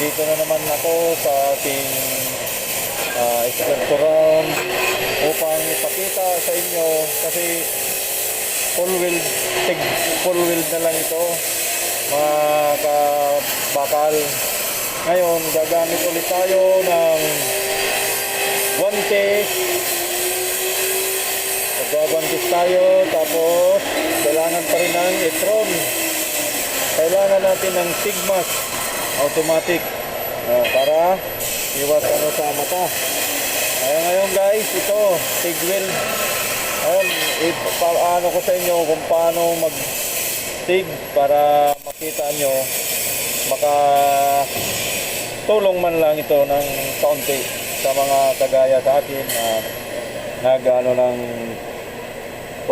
Nandito na naman ako sa ating Espertoram upang ipakita sa inyo kasi full wheel na lang ito mga kabakal. Ngayon gagamit ulit tayo ng guantes. Magwawantis tayo, tapos kailangan pa rin ng e-tron. Kailangan natin ng Sigmas automatic para iwas sa mata. Ngayon guys, ito TIG wheel. Paano ko sa inyo kung paano mag-TIG para makita nyo, maka tulong man lang ito ng kaunti sa mga kagaya sa akin na nag-ano ng